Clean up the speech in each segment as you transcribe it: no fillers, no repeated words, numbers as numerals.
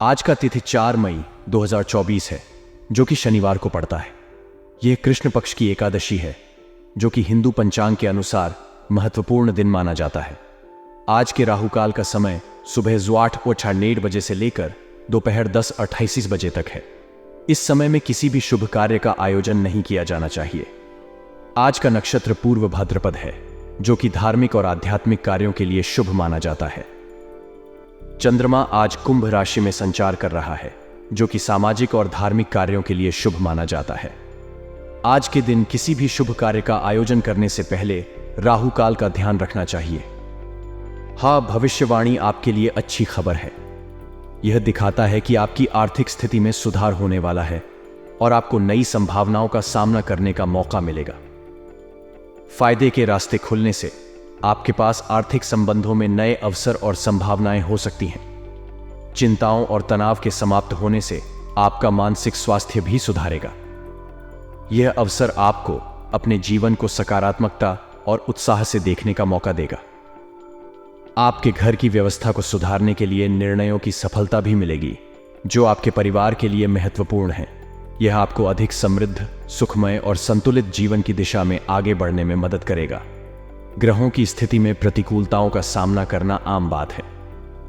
आज का तिथि 4 मई 2024 है, जो कि शनिवार को पड़ता है। यह कृष्ण पक्ष की एकादशी है, जो कि हिंदू पंचांग के अनुसार महत्वपूर्ण दिन माना जाता है। आज के राहुकाल का समय सुबह 8:48 बजे से लेकर दोपहर 10:28 बजे तक है। इस समय में किसी भी शुभ कार्य का आयोजन नहीं किया जाना चाहिए। आज का नक्षत्र पूर्व भाद्रपद है, जो कि धार्मिक और आध्यात्मिक कार्यों के लिए शुभ माना जाता है। चंद्रमा आज कुंभ राशि में संचार कर रहा है, जो कि सामाजिक और धार्मिक कार्यों के लिए शुभ माना जाता है। आज के दिन किसी भी शुभ कार्य का आयोजन करने से पहले राहु काल का ध्यान रखना चाहिए। हाँ, भविष्यवाणी आपके लिए अच्छी खबर है। यह दिखाता है कि आपकी आर्थिक स्थिति में सुधार होने वाला है और आपको नई संभावनाओं का सामना करने का मौका मिलेगा। फायदे के रास्ते खुलने से आपके पास आर्थिक संबंधों में नए अवसर और संभावनाएं हो सकती हैं। चिंताओं और तनाव के समाप्त होने से आपका मानसिक स्वास्थ्य भी सुधारेगा। यह अवसर आपको अपने जीवन को सकारात्मकता और उत्साह से देखने का मौका देगा। आपके घर की व्यवस्था को सुधारने के लिए निर्णयों की सफलता भी मिलेगी, जो आपके परिवार के लिए महत्वपूर्ण है। यह आपको अधिक समृद्ध, सुखमय और संतुलित जीवन की दिशा में आगे बढ़ने में मदद करेगा। ग्रहों की स्थिति में प्रतिकूलताओं का सामना करना आम बात है।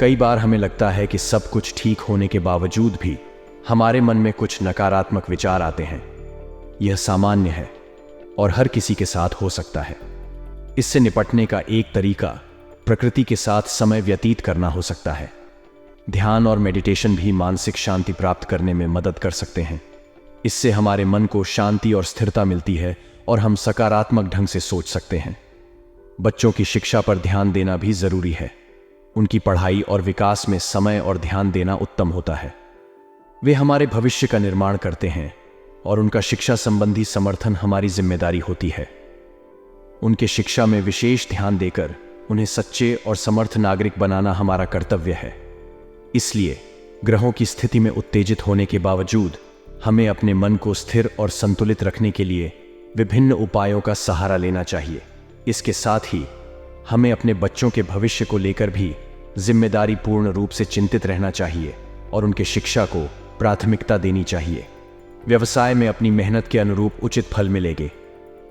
कई बार हमें लगता है कि सब कुछ ठीक होने के बावजूद भी हमारे मन में कुछ नकारात्मक विचार आते हैं। यह सामान्य है और हर किसी के साथ हो सकता है। इससे निपटने का एक तरीका प्रकृति के साथ समय व्यतीत करना हो सकता है। ध्यान और मेडिटेशन भी मानसिक शांति प्राप्त करने में मदद कर सकते हैं। इससे हमारे मन को शांति और स्थिरता मिलती है और हम सकारात्मक ढंग से सोच सकते हैं। बच्चों की शिक्षा पर ध्यान देना भी जरूरी है। उनकी पढ़ाई और विकास में समय और ध्यान देना उत्तम होता है। वे हमारे भविष्य का निर्माण करते हैं और उनका शिक्षा संबंधी समर्थन हमारी जिम्मेदारी होती है। उनके शिक्षा में विशेष ध्यान देकर उन्हें सच्चे और समर्थ नागरिक बनाना हमारा कर्तव्य है। इसलिए ग्रहों की स्थिति में उत्तेजित होने के बावजूद हमें अपने मन को स्थिर और संतुलित रखने के लिए विभिन्न उपायों का सहारा लेना चाहिए। इसके साथ ही हमें अपने बच्चों के भविष्य को लेकर भी जिम्मेदारी पूर्ण रूप से चिंतित रहना चाहिए और उनके शिक्षा को प्राथमिकता देनी चाहिए। व्यवसाय में अपनी मेहनत के अनुरूप उचित फल मिलेंगे।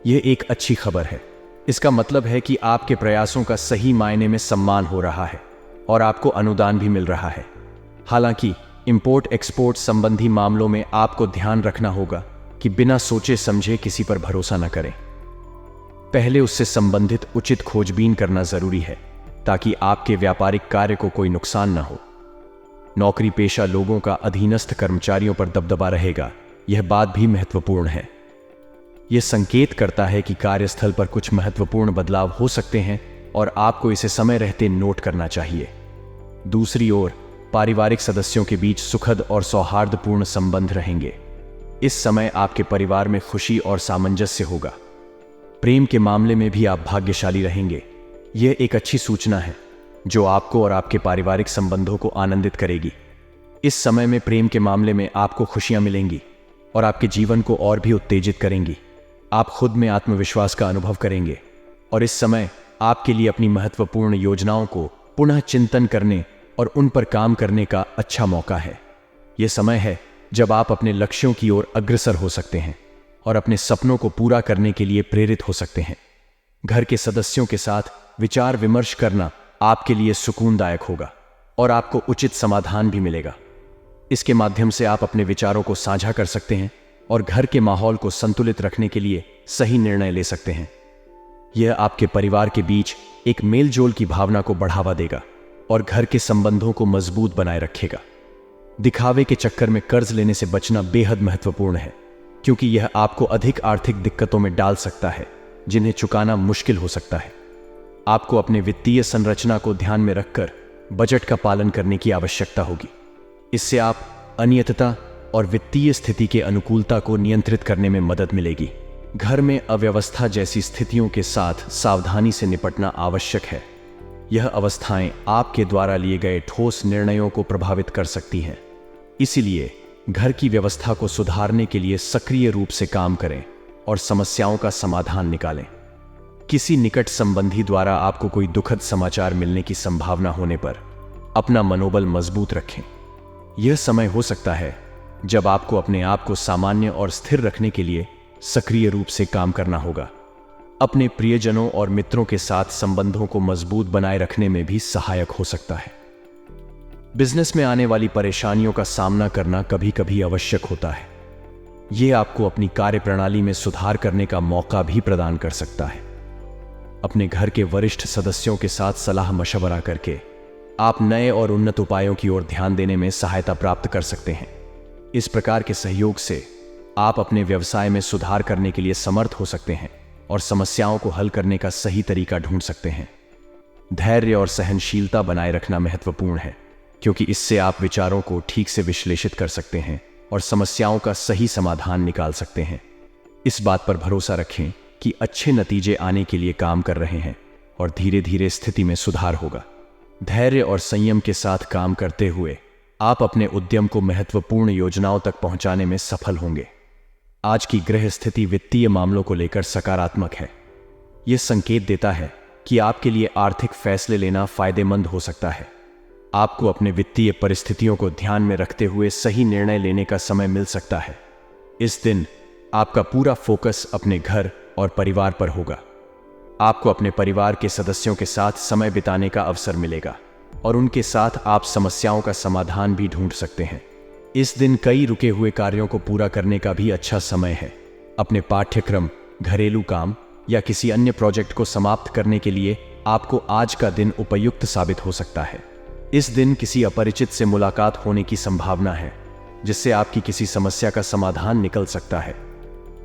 यह एक अच्छी खबर है। इसका मतलब है कि आपके प्रयासों का सही मायने में सम्मान हो रहा है और आपको अनुदान भी मिल रहा है। हालांकि इंपोर्ट एक्सपोर्ट संबंधी मामलों में आपको ध्यान रखना होगा कि बिना सोचे समझे किसी पर भरोसा न करें। पहले उससे संबंधित उचित खोजबीन करना जरूरी है, ताकि आपके व्यापारिक कार्य को कोई नुकसान न हो। नौकरी पेशा लोगों का अधीनस्थ कर्मचारियों पर दबदबा रहेगा, यह बात भी महत्वपूर्ण है। यह संकेत करता है कि कार्यस्थल पर कुछ महत्वपूर्ण बदलाव हो सकते हैं और आपको इसे समय रहते नोट करना चाहिए। दूसरी ओर पारिवारिक सदस्यों के बीच सुखद और सौहार्दपूर्ण संबंध रहेंगे। इस समय आपके परिवार में खुशी और सामंजस्य होगा। प्रेम के मामले में भी आप भाग्यशाली रहेंगे। यह एक अच्छी सूचना है जो आपको और आपके पारिवारिक संबंधों को आनंदित करेगी। इस समय में प्रेम के मामले में आपको खुशियां मिलेंगी और आपके जीवन को और भी उत्तेजित करेंगी। आप खुद में आत्मविश्वास का अनुभव करेंगे और इस समय आपके लिए अपनी महत्वपूर्ण योजनाओं को पुनः चिंतन करने और उन पर काम करने का अच्छा मौका है। यह समय है जब आप अपने लक्ष्यों की ओर अग्रसर हो सकते हैं और अपने सपनों को पूरा करने के लिए प्रेरित हो सकते हैं। घर के सदस्यों के साथ विचार विमर्श करना आपके लिए सुकूनदायक होगा और आपको उचित समाधान भी मिलेगा। इसके माध्यम से आप अपने विचारों को साझा कर सकते हैं और घर के माहौल को संतुलित रखने के लिए सही निर्णय ले सकते हैं। यह आपके परिवार के बीच एक मेलजोल की भावना को बढ़ावा देगा और घर के संबंधों को मजबूत बनाए रखेगा। दिखावे के चक्कर में कर्ज लेने से बचना बेहद महत्वपूर्ण है, क्योंकि यह आपको अधिक आर्थिक दिक्कतों में डाल सकता है, जिन्हें चुकाना मुश्किल हो सकता है। आपको अपने वित्तीय संरचना को ध्यान में रखकर बजट का पालन करने की आवश्यकता होगी। इससे आप अनियमितता और वित्तीय स्थिति के अनुकूलता को नियंत्रित करने में मदद मिलेगी। घर में अव्यवस्था जैसी स्थितियों के साथ सावधानी से निपटना आवश्यक है। यह अवस्थाएं आपके द्वारा लिए गए ठोस निर्णयों को प्रभावित कर सकती हैं। इसीलिए घर की व्यवस्था को सुधारने के लिए सक्रिय रूप से काम करें और समस्याओं का समाधान निकालें। किसी निकट संबंधी द्वारा आपको कोई दुखद समाचार मिलने की संभावना होने पर अपना मनोबल मजबूत रखें। यह समय हो सकता है जब आपको अपने आप को सामान्य और स्थिर रखने के लिए सक्रिय रूप से काम करना होगा। अपने प्रियजनों और मित्रों के साथ संबंधों को मजबूत बनाए रखने में भी सहायक हो सकता है। बिजनेस में आने वाली परेशानियों का सामना करना कभी कभी आवश्यक होता है। यह आपको अपनी कार्यप्रणाली में सुधार करने का मौका भी प्रदान कर सकता है। अपने घर के वरिष्ठ सदस्यों के साथ सलाह मशवरा करके आप नए और उन्नत उपायों की ओर ध्यान देने में सहायता प्राप्त कर सकते हैं। इस प्रकार के सहयोग से आप अपने व्यवसाय में सुधार करने के लिए समर्थ हो सकते हैं और समस्याओं को हल करने का सही तरीका ढूंढ सकते हैं। धैर्य और सहनशीलता बनाए रखना महत्वपूर्ण है, क्योंकि इससे आप विचारों को ठीक से विश्लेषित कर सकते हैं और समस्याओं का सही समाधान निकाल सकते हैं। इस बात पर भरोसा रखें कि अच्छे नतीजे आने के लिए काम कर रहे हैं और धीरे धीरे स्थिति में सुधार होगा। धैर्य और संयम के साथ काम करते हुए आप अपने उद्यम को महत्वपूर्ण योजनाओं तक पहुंचाने में सफल होंगे। आज की ग्रह स्थिति वित्तीय मामलों को लेकर सकारात्मक है। यह संकेत देता है कि आपके लिए आर्थिक फैसले लेना फायदेमंद हो सकता है। आपको अपने वित्तीय परिस्थितियों को ध्यान में रखते हुए सही निर्णय लेने का समय मिल सकता है। इस दिन आपका पूरा फोकस अपने घर और परिवार पर होगा। आपको अपने परिवार के सदस्यों के साथ समय बिताने का अवसर मिलेगा और उनके साथ आप समस्याओं का समाधान भी ढूंढ सकते हैं। इस दिन कई रुके हुए कार्यों को पूरा करने का भी अच्छा समय है। अपने पाठ्यक्रम, घरेलू काम या किसी अन्य प्रोजेक्ट को समाप्त करने के लिए आपको आज का दिन उपयुक्त साबित हो सकता है। इस दिन किसी अपरिचित से मुलाकात होने की संभावना है, जिससे आपकी किसी समस्या का समाधान निकल सकता है।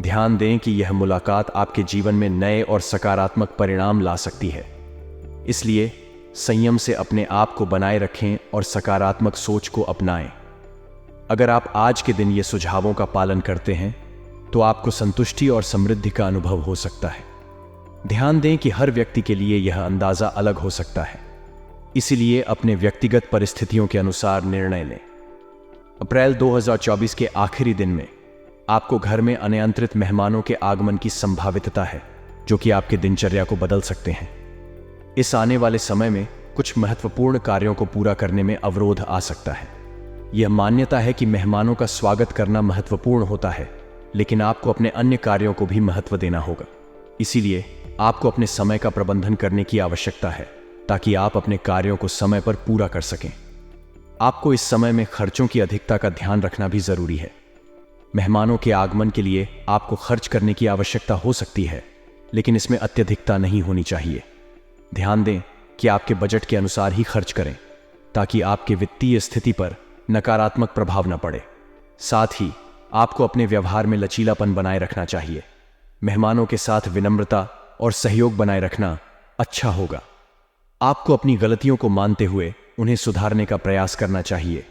ध्यान दें कि यह मुलाकात आपके जीवन में नए और सकारात्मक परिणाम ला सकती है। इसलिए संयम से अपने आप को बनाए रखें और सकारात्मक सोच को अपनाएं। अगर आप आज के दिन ये सुझावों का पालन करते हैं तो आपको संतुष्टि और समृद्धि का अनुभव हो सकता है। ध्यान दें कि हर व्यक्ति के लिए यह अंदाजा अलग हो सकता है, इसीलिए अपने व्यक्तिगत परिस्थितियों के अनुसार निर्णय लें। अप्रैल 2024 के आखिरी दिन में आपको घर में अनियंत्रित मेहमानों के आगमन की संभावितता है, जो कि आपके दिनचर्या को बदल सकते हैं। इस आने वाले समय में कुछ महत्वपूर्ण कार्यों को पूरा करने में अवरोध आ सकता है। यह मान्यता है कि मेहमानों का स्वागत करना महत्वपूर्ण होता है, लेकिन आपको अपने अन्य कार्यों को भी महत्व देना होगा। इसीलिए आपको अपने समय का प्रबंधन करने की आवश्यकता है, ताकि आप अपने कार्यों को समय पर पूरा कर सकें। आपको इस समय में खर्चों की अधिकता का ध्यान रखना भी जरूरी है। मेहमानों के आगमन के लिए आपको खर्च करने की आवश्यकता हो सकती है, लेकिन इसमें अत्यधिकता नहीं होनी चाहिए। ध्यान दें कि आपके बजट के अनुसार ही खर्च करें, ताकि आपके वित्तीय स्थिति पर नकारात्मक प्रभाव न पड़े। साथ ही आपको अपने व्यवहार में लचीलापन बनाए रखना चाहिए। मेहमानों के साथ विनम्रता और सहयोग बनाए रखना अच्छा होगा। आपको अपनी गलतियों को मानते हुए उन्हें सुधारने का प्रयास करना चाहिए।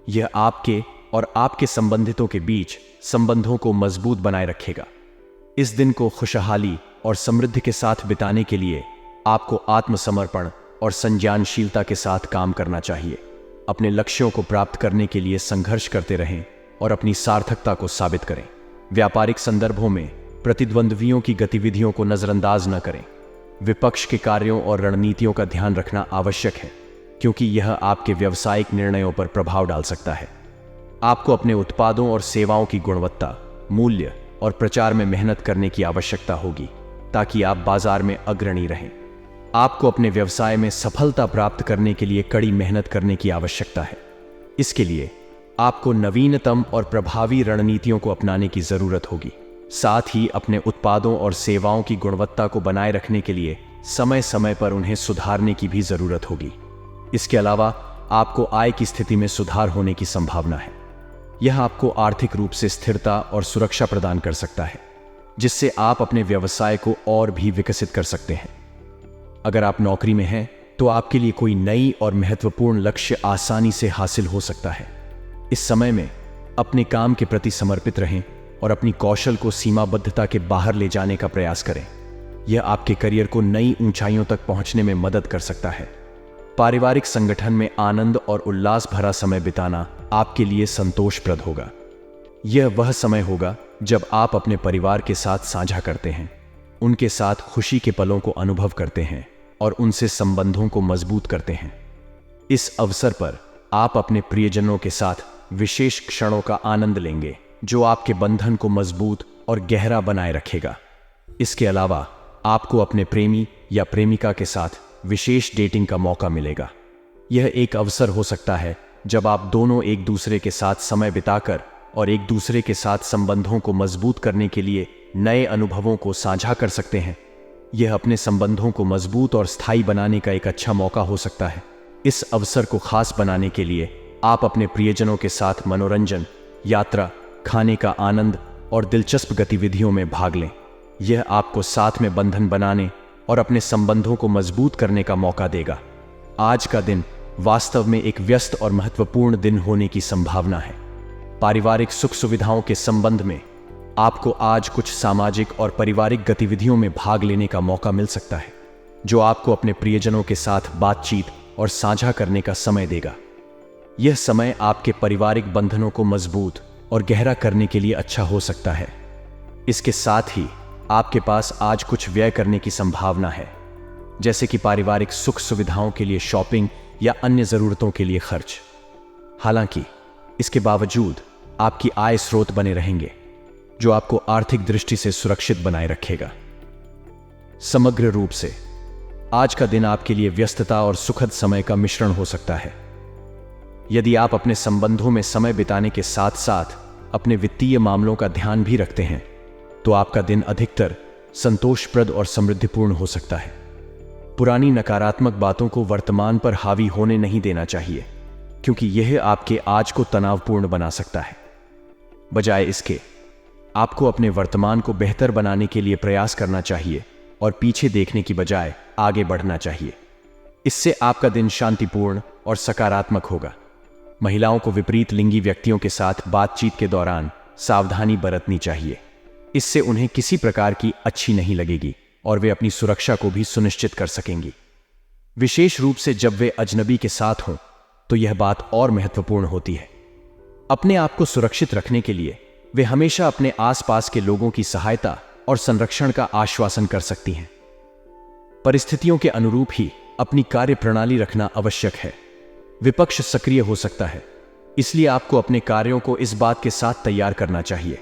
यह आपके और आपके संबंधितों के बीच संबंधों को मजबूत बनाए रखेगा। इस दिन को खुशहाली और समृद्धि के साथ बिताने के लिए आपको आत्मसमर्पण और संज्ञानशीलता के साथ काम करना चाहिए। अपने लक्ष्यों को प्राप्त करने के लिए संघर्ष करते रहें और अपनी सार्थकता को साबित करें। व्यापारिक संदर्भों में प्रतिद्वंद्वियों की गतिविधियों को नजरअंदाज न करें। विपक्ष के कार्यों और रणनीतियों का ध्यान रखना आवश्यक है, क्योंकि यह आपके व्यावसायिक निर्णयों पर प्रभाव डाल सकता है। आपको अपने उत्पादों और सेवाओं की गुणवत्ता, मूल्य और प्रचार में मेहनत करने की आवश्यकता होगी, ताकि आप बाजार में अग्रणी रहें। आपको अपने व्यवसाय में सफलता प्राप्त करने के लिए कड़ी मेहनत करने की आवश्यकता है। इसके लिए आपको नवीनतम और प्रभावी रणनीतियों को अपनाने की जरूरत होगी। साथ ही अपने उत्पादों और सेवाओं की गुणवत्ता को बनाए रखने के लिए समय समय पर उन्हें सुधारने की भी जरूरत होगी। इसके अलावा आपको आय की स्थिति में सुधार होने की संभावना है। यह आपको आर्थिक रूप से स्थिरता और सुरक्षा प्रदान कर सकता है, जिससे आप अपने व्यवसाय को और भी विकसित कर सकते हैं। अगर आप नौकरी में हैं तो आपके लिए कोई नई और महत्वपूर्ण लक्ष्य आसानी से हासिल हो सकता है। इस समय में अपने काम के प्रति समर्पित रहें और अपनी कौशल को सीमाबद्धता के बाहर ले जाने का प्रयास करें। यह आपके करियर को नई ऊंचाइयों तक पहुंचने में मदद कर सकता है। पारिवारिक संगठन में आनंद और उल्लास भरा समय बिताना आपके लिए संतोषप्रद होगा। यह वह समय होगा जब आप अपने परिवार के साथ साझा करते हैं, उनके साथ खुशी के पलों को अनुभव करते हैं और उनसे संबंधों को मजबूत करते हैं। इस अवसर पर आप अपने प्रियजनों के साथ विशेष क्षणों का आनंद लेंगे, जो आपके बंधन को मजबूत और गहरा बनाए रखेगा। इसके अलावा आपको अपने प्रेमी या प्रेमिका के साथ विशेष डेटिंग का मौका मिलेगा। यह एक अवसर हो सकता है जब आप दोनों एक दूसरे के साथ समय बिताकर और एक दूसरे के साथ संबंधों को मजबूत करने के लिए नए अनुभवों को साझा कर सकते हैं। यह अपने संबंधों को मजबूत और स्थायी बनाने का एक अच्छा मौका हो सकता है। इस अवसर को खास बनाने के लिए आप अपने प्रियजनों के साथ मनोरंजन, यात्रा, खाने का आनंद और दिलचस्प गतिविधियों में भाग लें। यह आपको साथ में बंधन बनाने और अपने संबंधों को मजबूत करने का मौका देगा। आज का दिन वास्तव में एक व्यस्त और महत्वपूर्ण दिन होने की संभावना है। पारिवारिक सुख सुविधाओं के संबंध में आपको आज कुछ सामाजिक और पारिवारिक गतिविधियों में भाग लेने का मौका मिल सकता है, जो आपको अपने प्रियजनों के साथ बातचीत और साझा करने का समय देगा। यह समय आपके पारिवारिक बंधनों को मजबूत और गहरा करने के लिए अच्छा हो सकता है। इसके साथ ही आपके पास आज कुछ व्यय करने की संभावना है, जैसे कि पारिवारिक सुख सुविधाओं के लिए शॉपिंग या अन्य जरूरतों के लिए खर्च। हालांकि इसके बावजूद आपकी आय स्रोत बने रहेंगे, जो आपको आर्थिक दृष्टि से सुरक्षित बनाए रखेगा। समग्र रूप से आज का दिन आपके लिए व्यस्तता और सुखद समय का मिश्रण हो सकता है। यदि आप अपने संबंधों में समय बिताने के साथ साथ अपने वित्तीय मामलों का ध्यान भी रखते हैं, तो आपका दिन अधिकतर संतोषप्रद और समृद्धिपूर्ण हो सकता है। पुरानी नकारात्मक बातों को वर्तमान पर हावी होने नहीं देना चाहिए, क्योंकि यह आपके आज को तनावपूर्ण बना सकता है। बजाय इसके आपको अपने वर्तमान को बेहतर बनाने के लिए प्रयास करना चाहिए और पीछे देखने की बजाय आगे बढ़ना चाहिए। इससे आपका दिन शांतिपूर्ण और सकारात्मक होगा। महिलाओं को विपरीत लिंगी व्यक्तियों के साथ बातचीत के दौरान सावधानी बरतनी चाहिए। इससे उन्हें किसी प्रकार की अच्छी नहीं लगेगी और वे अपनी सुरक्षा को भी सुनिश्चित कर सकेंगी। विशेष रूप से जब वे अजनबी के साथ हों, तो यह बात और महत्वपूर्ण होती है। अपने आप को सुरक्षित रखने के लिए वे हमेशा अपने आसपास के लोगों की सहायता और संरक्षण का आश्वासन कर सकती हैं। परिस्थितियों के अनुरूप ही अपनी कार्य प्रणाली रखना आवश्यक है। विपक्ष सक्रिय हो सकता है, इसलिए आपको अपने कार्यों को इस बात के साथ तैयार करना चाहिए।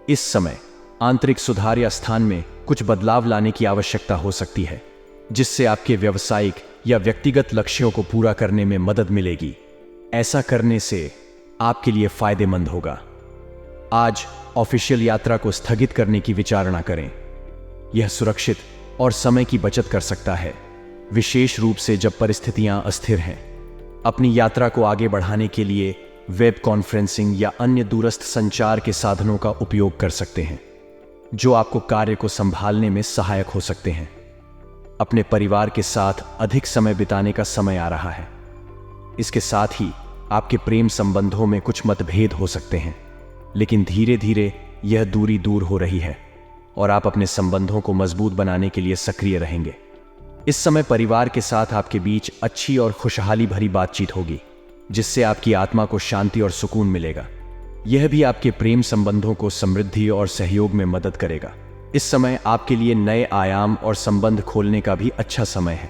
इस समय आंतरिक सुधार या स्थान में कुछ बदलाव लाने की आवश्यकता हो सकती है, जिससे आपके व्यावसायिक या व्यक्तिगत लक्ष्यों को पूरा करने में मदद मिलेगी। ऐसा करने से आपके लिए फायदेमंद होगा। आज ऑफिशियल यात्रा को स्थगित करने की विचारणा करें। यह सुरक्षित और समय की बचत कर सकता है, विशेष रूप से जब परिस्थितियां अस्थिर हैं। अपनी यात्रा को आगे बढ़ाने के लिए वेब कॉन्फ्रेंसिंग या अन्य दूरस्थ संचार के साधनों का उपयोग कर सकते हैं, जो आपको कार्य को संभालने में सहायक हो सकते हैं। अपने परिवार के साथ अधिक समय बिताने का समय आ रहा है। इसके साथ ही आपके प्रेम संबंधों में कुछ मतभेद हो सकते हैं, लेकिन धीरे धीरे यह दूरी दूर हो रही है और आप अपने संबंधों को मजबूत बनाने के लिए सक्रिय रहेंगे। इस समय परिवार के साथ आपके बीच अच्छी और खुशहाली भरी बातचीत होगी, जिससे आपकी आत्मा को शांति और सुकून मिलेगा। यह भी आपके प्रेम संबंधों को समृद्धि और सहयोग में मदद करेगा। इस समय आपके लिए नए आयाम और संबंध खोलने का भी अच्छा समय है,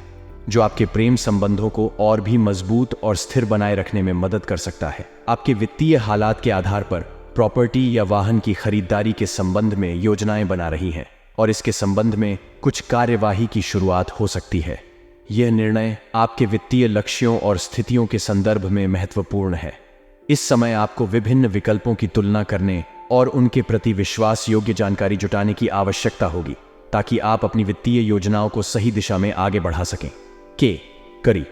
जो आपके प्रेम संबंधों को और भी मजबूत और स्थिर बनाए रखने में मदद कर सकता है। आपके वित्तीय हालात के आधार पर प्रॉपर्टी या वाहन की खरीदारी के संबंध में योजनाएं बना रही हैं और इसके संबंध में कुछ कार्यवाही की शुरुआत हो सकती है। यह निर्णय आपके वित्तीय लक्ष्यों और स्थितियों के संदर्भ में महत्वपूर्ण है। इस समय आपको विभिन्न विकल्पों की तुलना करने और उनके प्रति विश्वास योग्य जानकारी जुटाने की आवश्यकता होगी, ताकि आप अपनी वित्तीय योजनाओं को सही दिशा में आगे बढ़ा सकें। करी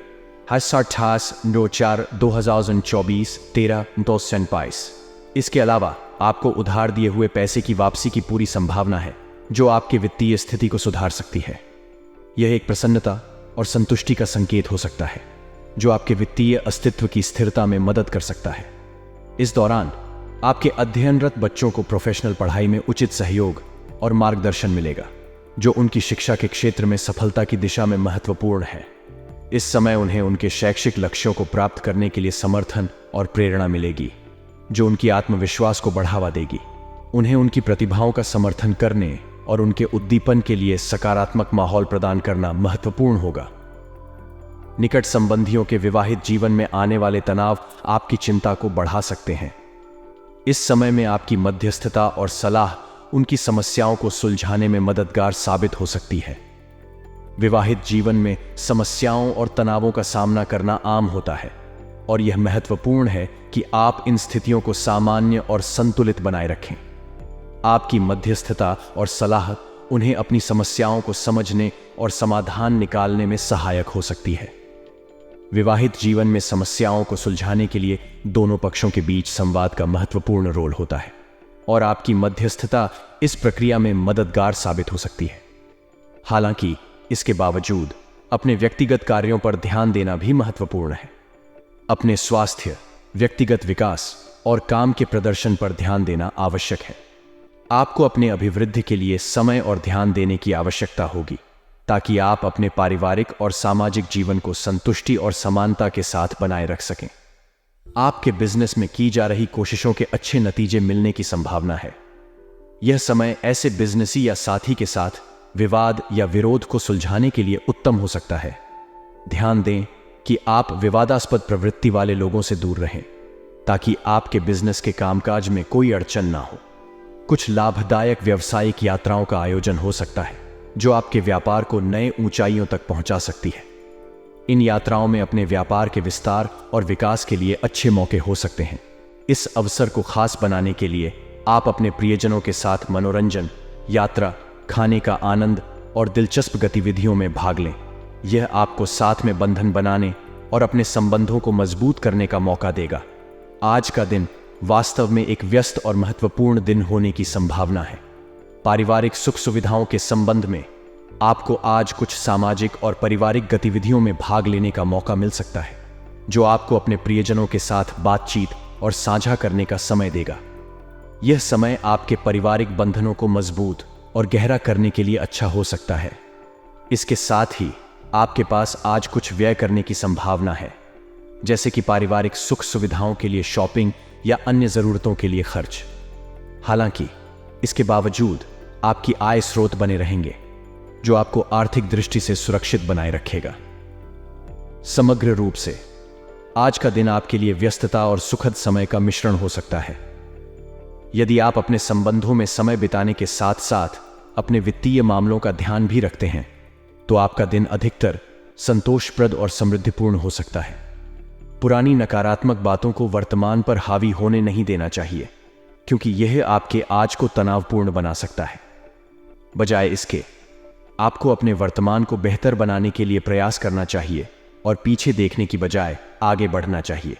28/4/2024 इसके अलावा आपको उधार दिए हुए पैसे की वापसी की पूरी संभावना है, जो आपकी वित्तीय स्थिति को सुधार सकती है। यह एक प्रसन्नता और संतुष्टि का संकेत हो सकता है, जो आपके वित्तीय अस्तित्व की स्थिरता में मदद कर सकता है। इस दौरान आपके अध्ययनरत बच्चों को प्रोफेशनल पढ़ाई में उचित सहयोग और मार्गदर्शन मिलेगा, जो उनकी शिक्षा के क्षेत्र में सफलता की दिशा में महत्वपूर्ण है। इस समय उन्हें उनके शैक्षिक लक्ष्यों को प्राप्त करने के लिए समर्थन और प्रेरणा मिलेगी, जो उनकी आत्मविश्वास को बढ़ावा देगी। उन्हें उनकी प्रतिभाओं का समर्थन करने और उनके उद्दीपन के लिए सकारात्मक माहौल प्रदान करना महत्वपूर्ण होगा। निकट संबंधियों के विवाहित जीवन में आने वाले तनाव आपकी चिंता को बढ़ा सकते हैं। इस समय में आपकी मध्यस्थता और सलाह उनकी समस्याओं को सुलझाने में मददगार साबित हो सकती है। विवाहित जीवन में समस्याओं और तनावों का सामना करना आम होता है और यह महत्वपूर्ण है कि आप इन स्थितियों को सामान्य और संतुलित बनाए रखें। आपकी मध्यस्थता और सलाह उन्हें अपनी समस्याओं को समझने और समाधान निकालने में सहायक हो सकती है। विवाहित जीवन में समस्याओं को सुलझाने के लिए दोनों पक्षों के बीच संवाद का महत्वपूर्ण रोल होता है और आपकी मध्यस्थता इस प्रक्रिया में मददगार साबित हो सकती है। हालांकि इसके बावजूद अपने व्यक्तिगत कार्यों पर ध्यान देना भी महत्वपूर्ण है। अपने स्वास्थ्य, व्यक्तिगत विकास और काम के प्रदर्शन पर ध्यान देना आवश्यक है। आपको अपने अभिवृद्धि के लिए समय और ध्यान देने की आवश्यकता होगी ताकि आप अपने पारिवारिक और सामाजिक जीवन को संतुष्टि और समानता के साथ बनाए रख सकें। आपके बिजनेस में की जा रही कोशिशों के अच्छे नतीजे मिलने की संभावना है। यह समय ऐसे बिजनेसी या साथी के साथ विवाद या विरोध को सुलझाने के लिए उत्तम हो सकता है। ध्यान दें कि आप विवादास्पद प्रवृत्ति वाले लोगों से दूर रहें ताकि आपके बिजनेस के कामकाज में कोई अड़चन ना हो। कुछ लाभदायक व्यावसायिक यात्राओं का आयोजन हो सकता है जो आपके व्यापार को नए ऊंचाइयों तक पहुंचा सकती है। इन यात्राओं में अपने व्यापार के विस्तार और विकास के लिए अच्छे मौके हो सकते हैं। इस अवसर को खास बनाने के लिए आप अपने प्रियजनों के साथ मनोरंजन, यात्रा, खाने का आनंद और दिलचस्प गतिविधियों में भाग लें। यह आपको साथ में बंधन बनाने और अपने संबंधों को मजबूत करने का मौका देगा। आज का दिन वास्तव में एक व्यस्त और महत्वपूर्ण दिन होने की संभावना है। पारिवारिक सुख सुविधाओं के संबंध में आपको आज कुछ सामाजिक और पारिवारिक गतिविधियों में भाग लेने का मौका मिल सकता है जो आपको अपने प्रियजनों के साथ बातचीत और साझा करने का समय देगा। यह समय आपके पारिवारिक बंधनों को मजबूत और गहरा करने के लिए अच्छा हो सकता है। इसके साथ ही आपके पास आज कुछ व्यय करने की संभावना है, जैसे कि पारिवारिक सुख सुविधाओं के लिए शॉपिंग या अन्य जरूरतों के लिए खर्च। हालांकि इसके बावजूद आपकी आय स्रोत बने रहेंगे जो आपको आर्थिक दृष्टि से सुरक्षित बनाए रखेगा। समग्र रूप से आज का दिन आपके लिए व्यस्तता और सुखद समय का मिश्रण हो सकता है। यदि आप अपने संबंधों में समय बिताने के साथ साथ अपने वित्तीय मामलों का ध्यान भी रखते हैं तो आपका दिन अधिकतर संतोषप्रद और समृद्धिपूर्ण हो सकता है। पुरानी नकारात्मक बातों को वर्तमान पर हावी होने नहीं देना चाहिए क्योंकि यह आपके आज को तनावपूर्ण बना सकता है। बजाय इसके आपको अपने वर्तमान को बेहतर बनाने के लिए प्रयास करना चाहिए और पीछे देखने की बजाय आगे बढ़ना चाहिए।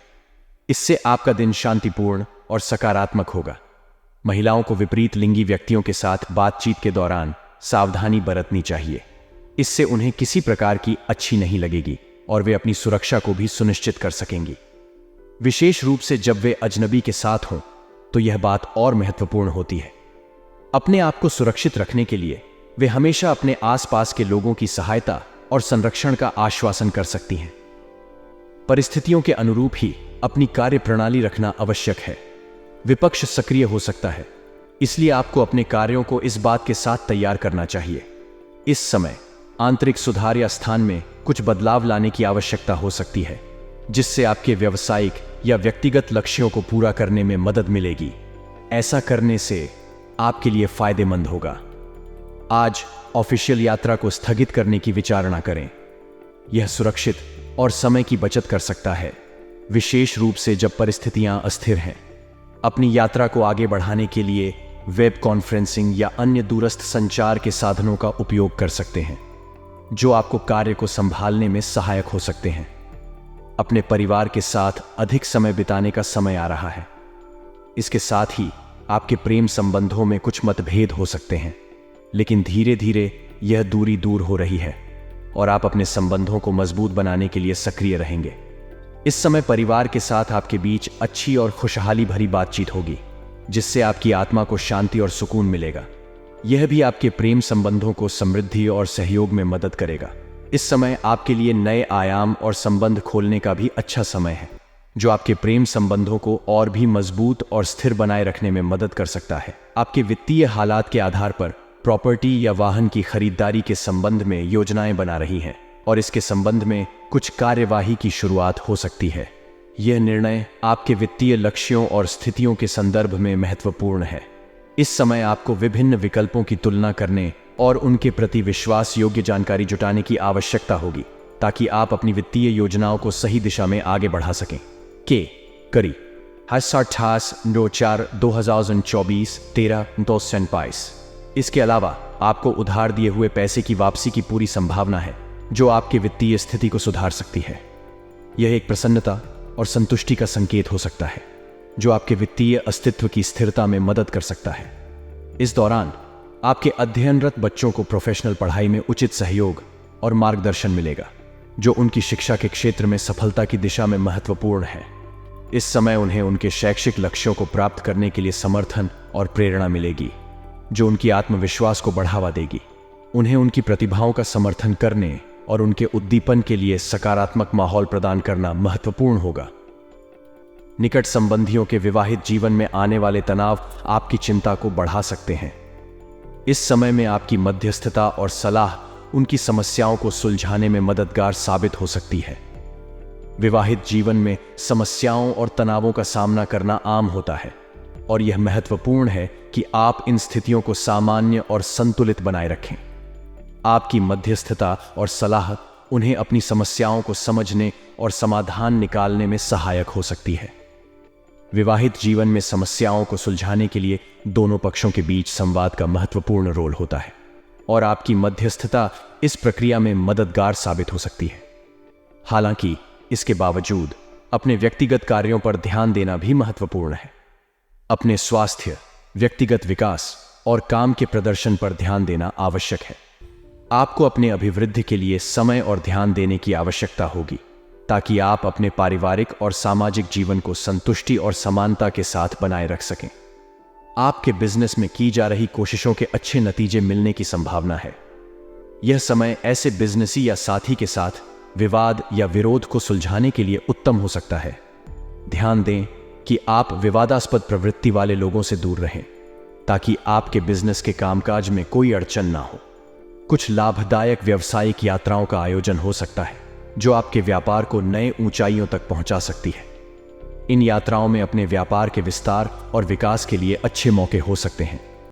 इससे आपका दिन शांतिपूर्ण और सकारात्मक होगा। महिलाओं को विपरीत लिंगी व्यक्तियों के साथ बातचीत के दौरान सावधानी बरतनी चाहिए। इससे उन्हें किसी प्रकार की अच्छी नहीं लगेगी और वे अपनी सुरक्षा को भी सुनिश्चित कर सकेंगी। विशेष रूप से जब वे अजनबी के साथ हों तो यह बात और महत्वपूर्ण होती है। अपने आप को सुरक्षित रखने के लिए वे हमेशा अपने आसपास के लोगों की सहायता और संरक्षण का आश्वासन कर सकती हैं। परिस्थितियों के अनुरूप ही अपनी कार्यप्रणाली रखना आवश्यक है। विपक्ष सक्रिय हो सकता है, इसलिए आपको अपने कार्यों को इस बात के साथ तैयार करना चाहिए। इस समय आंतरिक सुधार या स्थान में कुछ बदलाव लाने की आवश्यकता हो सकती है जिससे आपके व्यावसायिक या व्यक्तिगत लक्ष्यों को पूरा करने में मदद मिलेगी। ऐसा करने से आपके लिए फायदेमंद होगा। आज ऑफिशियल यात्रा को स्थगित करने की विचारणा करें। यह सुरक्षित और समय की बचत कर सकता है, विशेष रूप से जब परिस्थितियां अस्थिर हैं। अपनी यात्रा को आगे बढ़ाने के लिए वेब कॉन्फ्रेंसिंग या अन्य दूरस्थ संचार के साधनों का उपयोग कर सकते हैं जो आपको कार्य को संभालने में सहायक हो सकते हैं। अपने परिवार के साथ अधिक समय बिताने का समय आ रहा है। इसके साथ ही आपके प्रेम संबंधों में कुछ मतभेद हो सकते हैं, लेकिन धीरे धीरे यह दूरी दूर हो रही है और आप अपने संबंधों को मजबूत बनाने के लिए सक्रिय रहेंगे। इस समय परिवार के साथ आपके बीच अच्छी और खुशहाली भरी बातचीत होगी जिससे आपकी आत्मा को शांति और सुकून मिलेगा। यह भी आपके प्रेम संबंधों को समृद्धि और सहयोग में मदद करेगा। इस समय आपके लिए नए आयाम और संबंध खोलने का भी अच्छा समय है जो आपके प्रेम संबंधों को और भी मजबूत और स्थिर बनाए रखने में मदद कर सकता है। आपके वित्तीय हालात के आधार पर प्रॉपर्टी या वाहन की खरीदारी के संबंध में योजनाएं बना रही हैं और इसके संबंध में कुछ कार्यवाही की शुरुआत हो सकती है। यह निर्णय आपके वित्तीय लक्ष्यों और स्थितियों के संदर्भ में महत्वपूर्ण है। इस समय आपको विभिन्न विकल्पों की तुलना करने और उनके प्रति विश्वास योग्य जानकारी जुटाने की आवश्यकता होगी ताकि आप अपनी वित्तीय योजनाओं को सही दिशा में आगे बढ़ा सकें। करी 28/4/2024 इसके अलावा आपको उधार दिए हुए पैसे की वापसी की पूरी संभावना है, जो आपकी वित्तीय स्थिति को सुधार सकती है। यह एक प्रसन्नता और संतुष्टि का संकेत हो सकता है, जो आपके वित्तीय अस्तित्व की स्थिरता में मदद कर सकता है। इस दौरान आपके अध्ययनरत बच्चों को प्रोफेशनल पढ़ाई में उचित सहयोग और मार्गदर्शन मिलेगा, जो उनकी शिक्षा के क्षेत्र में सफलता की दिशा में महत्वपूर्ण है। इस समय उन्हें उनके शैक्षिक लक्ष्यों को प्राप्त करने के लिए समर्थन और प्रेरणा मिलेगी, जो उनकी आत्मविश्वास को बढ़ावा देगी। उन्हें उनकी प्रतिभाओं का समर्थन करने और उनके उद्दीपन के लिए सकारात्मक माहौल प्रदान करना महत्वपूर्ण होगा। निकट संबंधियों के विवाहित जीवन में आने वाले तनाव आपकी चिंता को बढ़ा सकते हैं। इस समय में आपकी मध्यस्थता और सलाह उनकी समस्याओं को सुलझाने में मददगार साबित हो सकती है। विवाहित जीवन में समस्याओं और तनावों का सामना करना आम होता है, और यह महत्वपूर्ण है कि आप इन स्थितियों को सामान्य और संतुलित बनाए रखें। आपकी मध्यस्थता और सलाह उन्हें अपनी समस्याओं को समझने और समाधान निकालने में सहायक हो सकती है। विवाहित जीवन में समस्याओं को सुलझाने के लिए दोनों पक्षों के बीच संवाद का महत्वपूर्ण रोल होता है, और आपकी मध्यस्थता इस प्रक्रिया में मददगार साबित हो सकती है। हालांकि इसके बावजूद अपने व्यक्तिगत कार्यों पर ध्यान देना भी महत्वपूर्ण है। अपने स्वास्थ्य, व्यक्तिगत विकास और काम के प्रदर्शन पर ध्यान देना आवश्यक है। आपको अपने अभिवृद्धि के लिए समय और ध्यान देने की आवश्यकता होगी, ताकि आप अपने पारिवारिक और सामाजिक जीवन को संतुष्टि और समानता के साथ बनाए रख सकें। आपके बिजनेस में की जा रही कोशिशों के अच्छे नतीजे मिलने की संभावना है। यह समय ऐसे बिजनेसी या साथी के साथ विवाद या विरोध को सुलझाने के लिए उत्तम हो सकता है। ध्यान दें कि आप विवादास्पद प्रवृत्ति वाले लोगों से दूर रहें, ताकि आपके बिजनेस के कामकाज में कोई अड़चन ना हो। कुछ लाभदायक व्यावसायिक यात्राओं का आयोजन हो सकता है, जो आपके व्यापार को नए ऊंचाइयों तक पहुंचा सकती है। इन यात्राओं में अपने व्यापार के विस्तार और विकास के लिए अच्छे मौके हो सकते हैं।